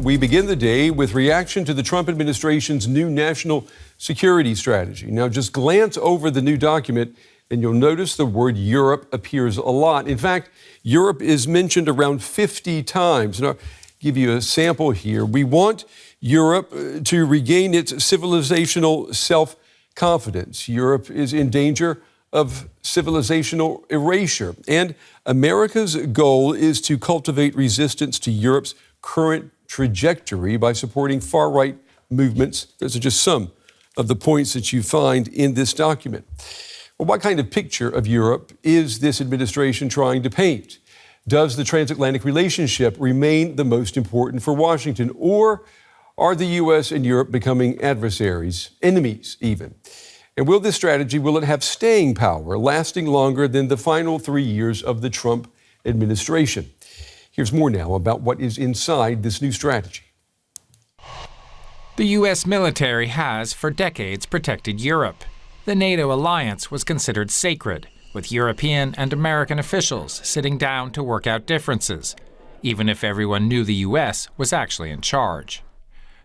we begin the day with reaction to the Trump administration's new national security strategy. Now, just glance over the new document and you'll notice the word Europe appears a lot. In fact, Europe is mentioned around 50 times. Now, I'll give you a sample here. We want Europe to regain its civilizational self-confidence. Europe is in danger of civilizational erasure. And America's goal is to cultivate resistance to Europe's current trajectory by supporting far-right movements. Those are just some of the points that you find in this document. Well, what kind of picture of Europe is this administration trying to paint? Does the transatlantic relationship remain the most important for Washington? Or are the U.S. and Europe becoming adversaries, enemies even? And will this strategy, will it have staying power, lasting longer than the final 3 years of the Trump administration? Here's more now about what is inside this new strategy. The U.S. military has, for decades, protected Europe. The NATO alliance was considered sacred, with European and American officials sitting down to work out differences, even if everyone knew the U.S. was actually in charge.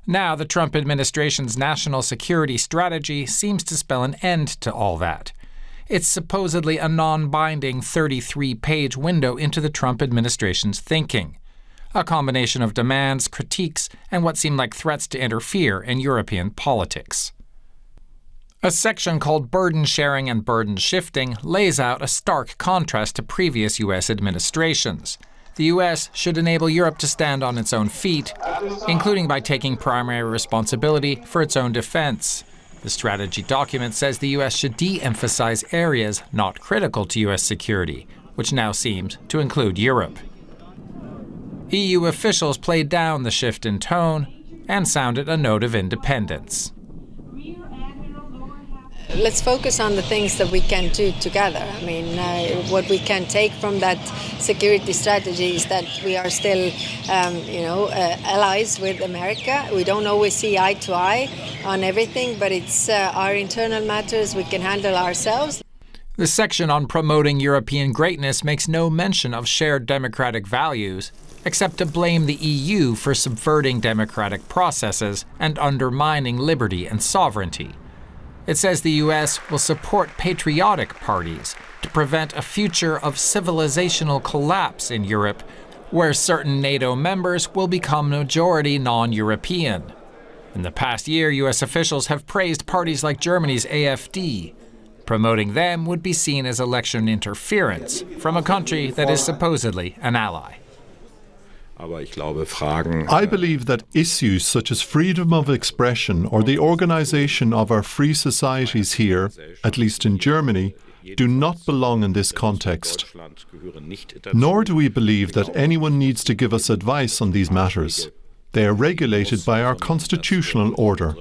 Now, the Trump administration's national security strategy seems to spell an end to all that. It's supposedly a non-binding 33-page window into the Trump administration's thinking, a combination of demands, critiques, and what seem like threats to interfere in European politics. A section called Burden Sharing and Burden Shifting lays out a stark contrast to previous U.S. administrations. The U.S. should enable Europe to stand on its own feet, including by taking primary responsibility for its own defense. The strategy document says the U.S. should de-emphasize areas not critical to U.S. security, which now seems to include Europe. EU officials played down the shift in tone and sounded a note of independence. Let's focus on the things that we can do together. I mean, what we can take from that security strategy is that we are still, allies with America. We don't always see eye to eye on everything, but it's our internal matters we can handle ourselves. The section on promoting European greatness makes no mention of shared democratic values, except to blame the EU for subverting democratic processes and undermining liberty and sovereignty. It says the U.S. will support patriotic parties to prevent a future of civilizational collapse in Europe, where certain NATO members will become majority non-European. In the past year, U.S. officials have praised parties like Germany's AfD. Promoting them would be seen as election interference from a country that is supposedly an ally. I believe that issues such as freedom of expression or the organization of our free societies here, at least in Germany, do not belong in this context. Nor do we believe that anyone needs to give us advice on these matters. They are regulated by our constitutional order.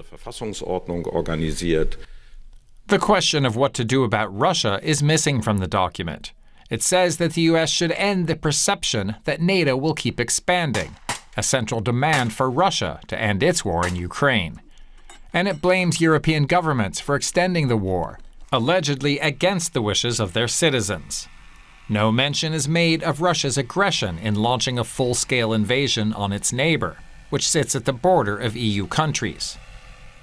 The question of what to do about Russia is missing from the document. It says that the U.S. should end the perception that NATO will keep expanding, a central demand for Russia to end its war in Ukraine. And it blames European governments for extending the war, allegedly against the wishes of their citizens. No mention is made of Russia's aggression in launching a full-scale invasion on its neighbor, which sits at the border of EU countries.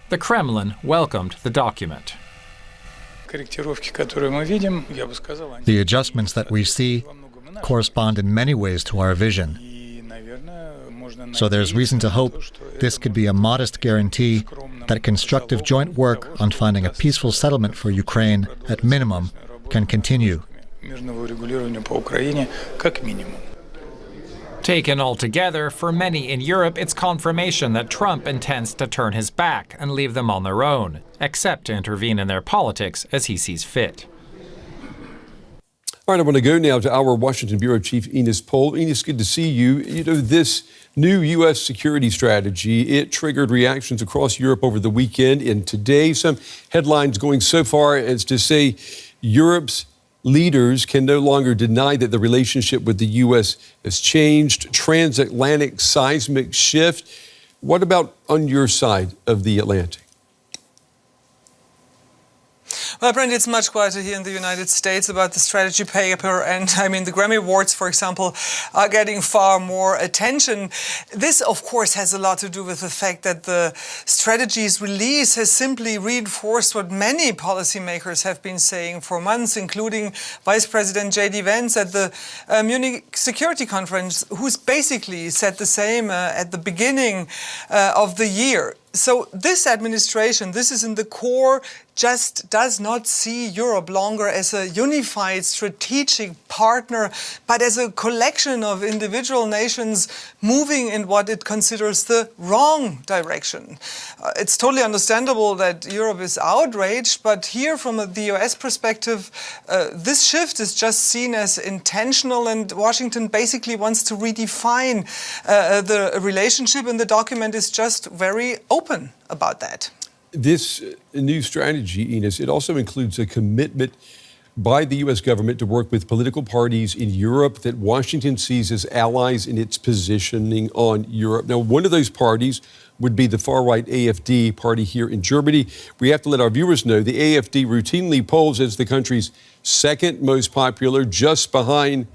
The Kremlin welcomed the document. The adjustments that we see correspond in many ways to our vision. So there's reason to hope this could be a modest guarantee that constructive joint work on finding a peaceful settlement for Ukraine, at minimum, can continue. Taken altogether, for many in Europe, it's confirmation that Trump intends to turn his back and leave them on their own, except to intervene in their politics as he sees fit. All right, I want to go now to our Washington Bureau Chief, Ines Pohl. Ines, good to see you. You know, this new U.S. security strategy, it triggered reactions across Europe over the weekend and today. Some headlines going so far as to say Europe's leaders can no longer deny that the relationship with the U.S. has changed. Transatlantic seismic shift. What about on your side of the Atlantic? Well, Brent, it's much quieter here in the United States about the strategy paper. And I mean, the Grammy Awards, for example, are getting far more attention. This, of course, has a lot to do with the fact that the strategy's release has simply reinforced what many policymakers have been saying for months, including Vice President J.D. Vance at the Munich Security Conference, who's basically said the same at the beginning of the year. So this administration, this is in the core, just does not see Europe longer as a unified strategic partner, but as a collection of individual nations moving in what it considers the wrong direction. It's totally understandable that Europe is outraged, but here from the US perspective, this shift is just seen as intentional, and Washington basically wants to redefine the relationship, and the document is just very open about that. This new strategy, Ines, it also includes a commitment by the U.S. government to work with political parties in Europe that Washington sees as allies in its positioning on Europe. Now, one of those parties would be the far-right AfD party here in Germany. We have to let our viewers know the AfD routinely polls as the country's second most popular, just behind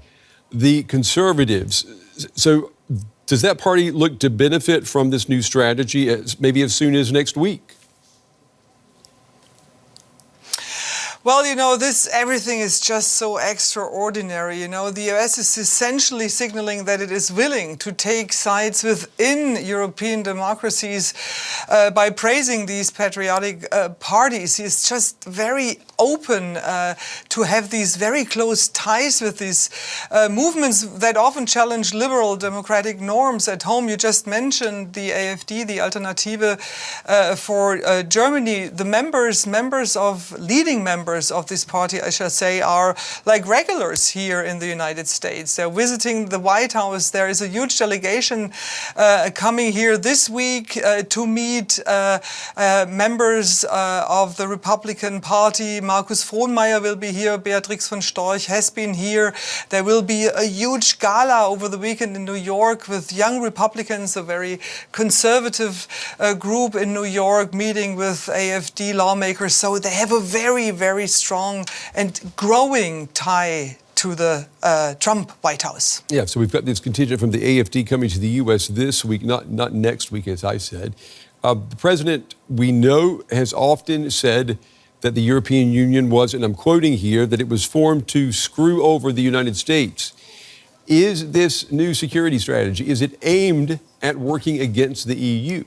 the Conservatives. So does that party look to benefit from this new strategy maybe as soon as next week? Well, you know, everything is just so extraordinary. You know, the US is essentially signaling that it is willing to take sides within European democracies by praising these patriotic parties. It's just very open to have these very close ties with these movements that often challenge liberal democratic norms at home. You just mentioned the AfD, the Alternative for Germany. The leading members of this party, I shall say, are like regulars here in the United States. They're visiting the White House. There is a huge delegation coming here this week to meet members of the Republican Party. Markus Frohnmayer will be here. Beatrix von Storch has been here. There will be a huge gala over the weekend in New York with young Republicans, a very conservative group in New York, meeting with AfD lawmakers. So they have a very, very strong and growing tie to the Trump White House. Yeah, so we've got this contingent from the AfD coming to the U.S. this week, not next week, as I said. The president, we know, has often said that the European Union was, and I'm quoting here, that it was formed to screw over the United States. Is this new security strategy, is it aimed at working against the EU?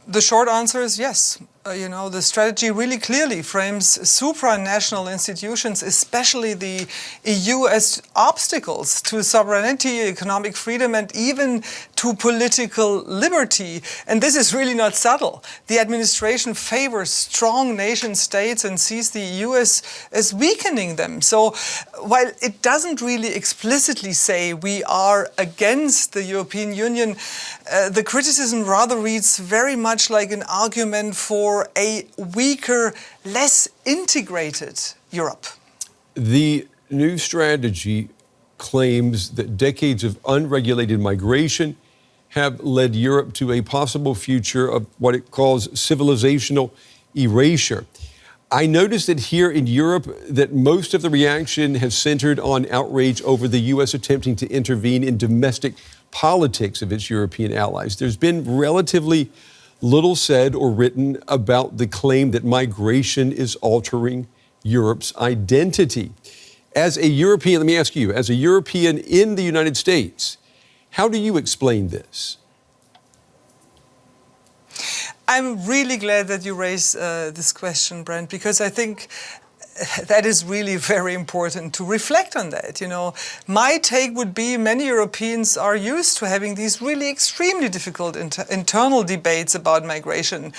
The short answer is yes. You know, the strategy really clearly frames supranational institutions, especially the EU, as obstacles to sovereignty, economic freedom, and even to political liberty. And this is really not subtle. The administration favors strong nation states and sees the EU as weakening them. So while it doesn't really explicitly say we are against the European Union, the criticism rather reads very much like an argument for a weaker, less integrated Europe. The new strategy claims that decades of unregulated migration have led Europe to a possible future of what it calls civilizational erasure. I noticed that here in Europe that most of the reaction has centered on outrage over the U.S. attempting to intervene in domestic politics of its European allies. There's been relatively little said or written about the claim that migration is altering Europe's identity. As a European, let me ask you, as a European in the United States, how do you explain this? I'm really glad that you raised this question, Brent, because I think that is really very important to reflect on that. You know, my take would be many Europeans are used to having these really extremely difficult internal debates about migration,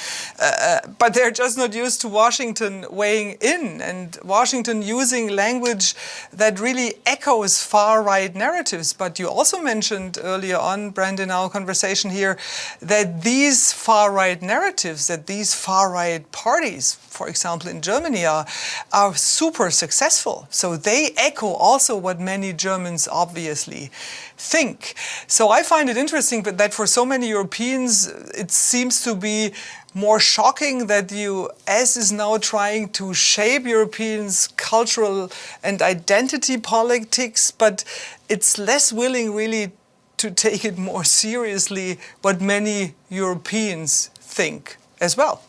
but they're just not used to Washington weighing in and Washington using language that really echoes far-right narratives. But you also mentioned earlier on, Brent, in our conversation here, that these far-right narratives, that these far-right parties, for example, in Germany, are super successful. So they echo also what many Germans obviously think. So I find it interesting that for so many Europeans, it seems to be more shocking that the US is now trying to shape Europeans' cultural and identity politics, but it's less willing really to take it more seriously what many Europeans think as well.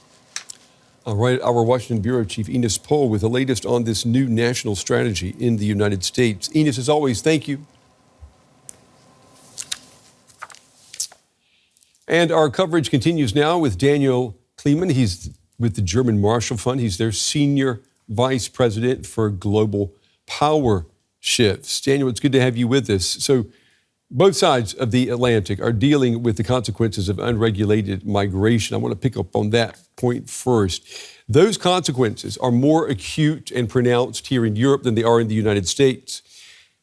All right, our Washington Bureau Chief Ines Pohl with the latest on this new national strategy in the United States. Ines, as always, thank you. And our coverage continues now with Daniel Kliman. He's with the German Marshall Fund. He's their Senior Vice President for Global Power Shifts. Daniel, it's good to have you with us. So both sides of the Atlantic are dealing with the consequences of unregulated migration. I want to pick up on that point first. Those consequences are more acute and pronounced here in Europe than they are in the United States.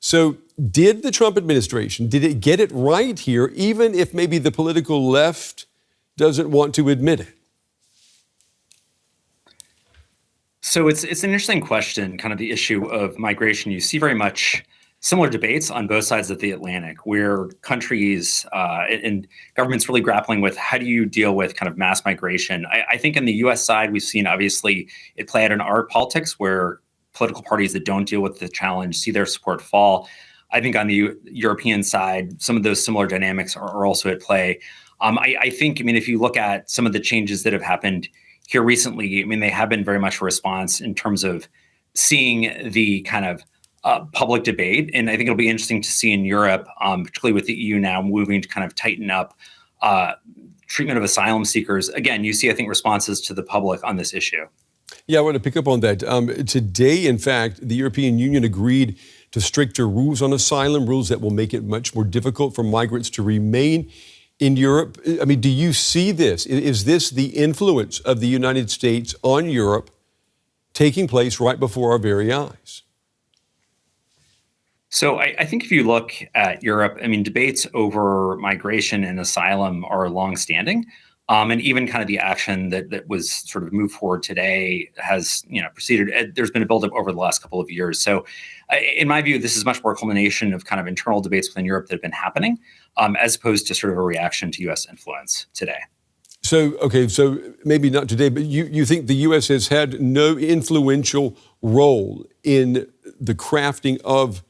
So did the Trump administration, did it get it right here, even if maybe the political left doesn't want to admit it? So it's an interesting question, kind of the issue of migration. You see very much similar debates on both sides of the Atlantic, where countries and governments really grappling with how do you deal with kind of mass migration. I think in the US side, we've seen obviously it play out in our politics where political parties that don't deal with the challenge see their support fall. I think on the European side, some of those similar dynamics are also at play. I think, if you look at some of the changes that have happened here recently, they have been very much a response in terms of seeing the kind of public debate. And I think it'll be interesting to see in Europe, particularly with the EU now moving to kind of tighten up treatment of asylum seekers. Again, you see, I think, responses to the public on this issue. Yeah, I want to pick up on that. Today, in fact, the European Union agreed to stricter rules on asylum, rules that will make it much more difficult for migrants to remain in Europe. Do you see this? Is this the influence of the United States on Europe taking place right before our very eyes? So I think if you look at Europe, debates over migration and asylum are longstanding. And even kind of the action that was sort of moved forward today has, proceeded. There's been a buildup over the last couple of years. So in my view, this is much more a culmination of kind of internal debates within Europe that have been happening, as opposed to sort of a reaction to U.S. influence today. So maybe not today, but you think the U.S. has had no influential role in the crafting of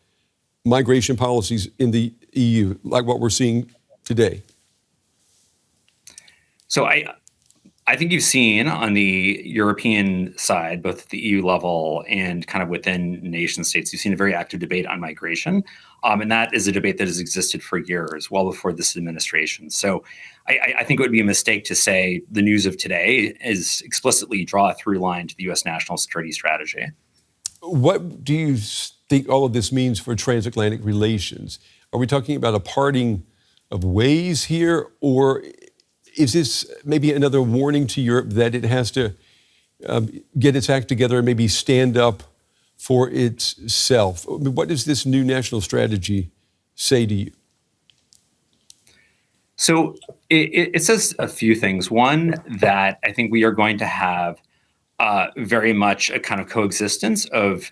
migration policies in the EU, like what we're seeing today? So I think you've seen on the European side, both at the EU level and kind of within nation states, you've seen a very active debate on migration. And that is a debate that has existed for years, well before this administration. So I think it would be a mistake to say the news of today is explicitly draw a through line to the U.S. national security strategy. What do you think all of this means for transatlantic relations? Are we talking about a parting of ways here, or is this maybe another warning to Europe that it has to get its act together and maybe stand up for itself? What does this new national strategy say to you? So it says a few things. One, that I think we are going to have very much a kind of coexistence of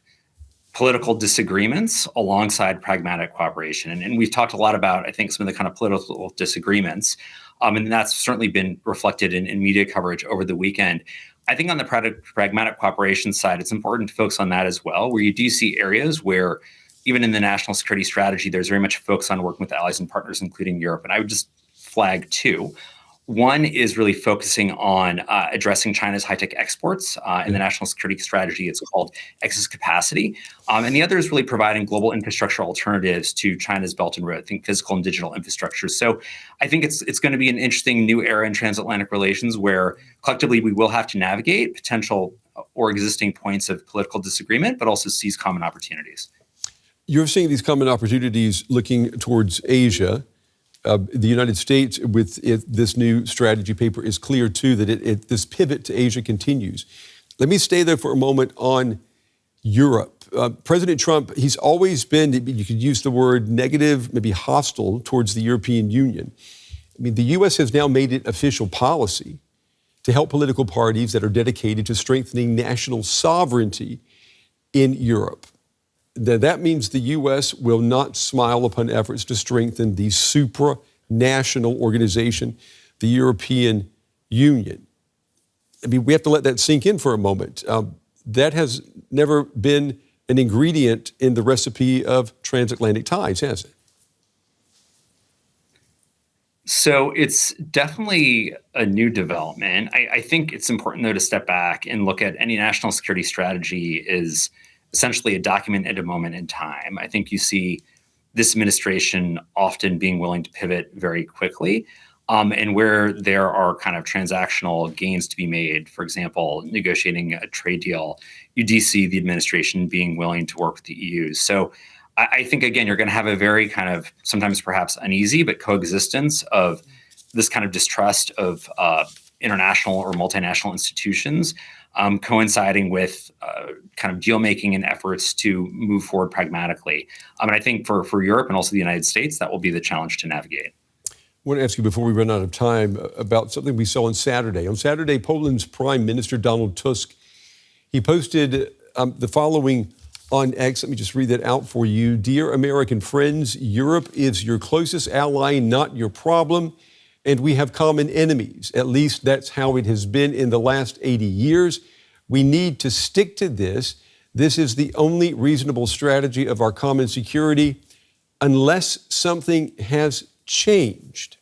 political disagreements alongside pragmatic cooperation. And we've talked a lot about, I think, some of the kind of political disagreements. And that's certainly been reflected in media coverage over the weekend. I think on the pragmatic cooperation side, it's important to focus on that as well, where you do see areas where even in the national security strategy, there's very much a focus on working with allies and partners, including Europe. And I would just flag two. One is really focusing on addressing China's high-tech exports. In the national security strategy, it's called excess capacity. And the other is really providing global infrastructure alternatives to China's Belt and Road, think physical and digital infrastructure. So I think it's going to be an interesting new era in transatlantic relations where collectively we will have to navigate potential or existing points of political disagreement, but also seize common opportunities. You're seeing these common opportunities looking towards Asia. The United States, with this new strategy paper, is clear, too, that this pivot to Asia continues. Let me stay there for a moment on Europe. President Trump, he's always been, you could use the word negative, maybe hostile towards the European Union. The U.S. has now made it official policy to help political parties that are dedicated to strengthening national sovereignty in Europe. That means the U.S. will not smile upon efforts to strengthen the supranational organization, the European Union. I mean, we have to let that sink in for a moment. That has never been an ingredient in the recipe of transatlantic ties, has it? So it's definitely a new development. I think it's important, though, to step back and look at any national security strategy is essentially a document at a moment in time. I think you see this administration often being willing to pivot very quickly. And where there are kind of transactional gains to be made, for example, negotiating a trade deal, you do see the administration being willing to work with the EU. So I think, again, you're going to have a very kind of sometimes perhaps uneasy, but coexistence of this kind of distrust of international or multinational institutions coinciding with kind of deal making and efforts to move forward pragmatically. And I think for Europe and also the United States, that will be the challenge to navigate. I want to ask you before we run out of time about something we saw on Saturday. On Saturday, Poland's Prime Minister Donald Tusk, he posted the following on X. Let me just read that out for you. Dear American friends, Europe is your closest ally, not your problem, and we have common enemies. At least that's how it has been in the last 80 years. We need to stick to this. This is the only reasonable strategy of our common security unless something has changed.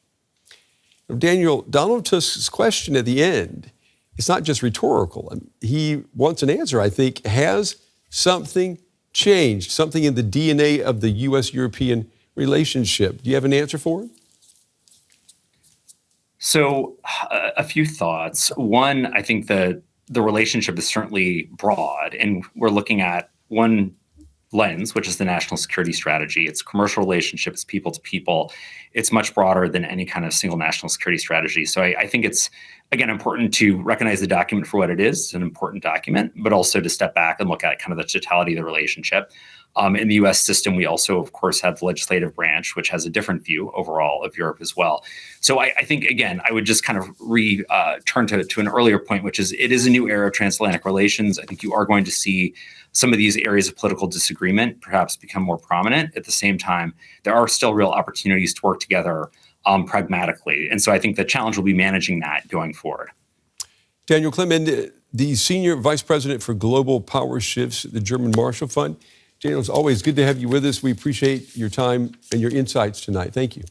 Daniel, Donald Tusk's question at the end, it's not just rhetorical. He wants an answer, I think. Has something changed? Something in the DNA of the U.S.-European relationship? Do you have an answer for him? So a few thoughts. One, I think the relationship is certainly broad, and we're looking at one lens, which is the national security strategy. It's commercial relationships, people to people. It's much broader than any kind of single national security strategy. So I think it's, again, important to recognize the document for what it is. It's an important document, but also to step back and look at kind of the totality of the relationship. In the U.S. system, we also, of course, have the legislative branch, which has a different view overall of Europe as well. So I think, again, I would just kind of turn to an earlier point, which is it is a new era of transatlantic relations. I think you are going to see some of these areas of political disagreement perhaps become more prominent. At the same time, there are still real opportunities to work together pragmatically. And so I think the challenge will be managing that going forward. Daniel Kliman, the Senior Vice President for Global Power Shifts at the German Marshall Fund. Daniel, it's always good to have you with us. We appreciate your time and your insights tonight. Thank you.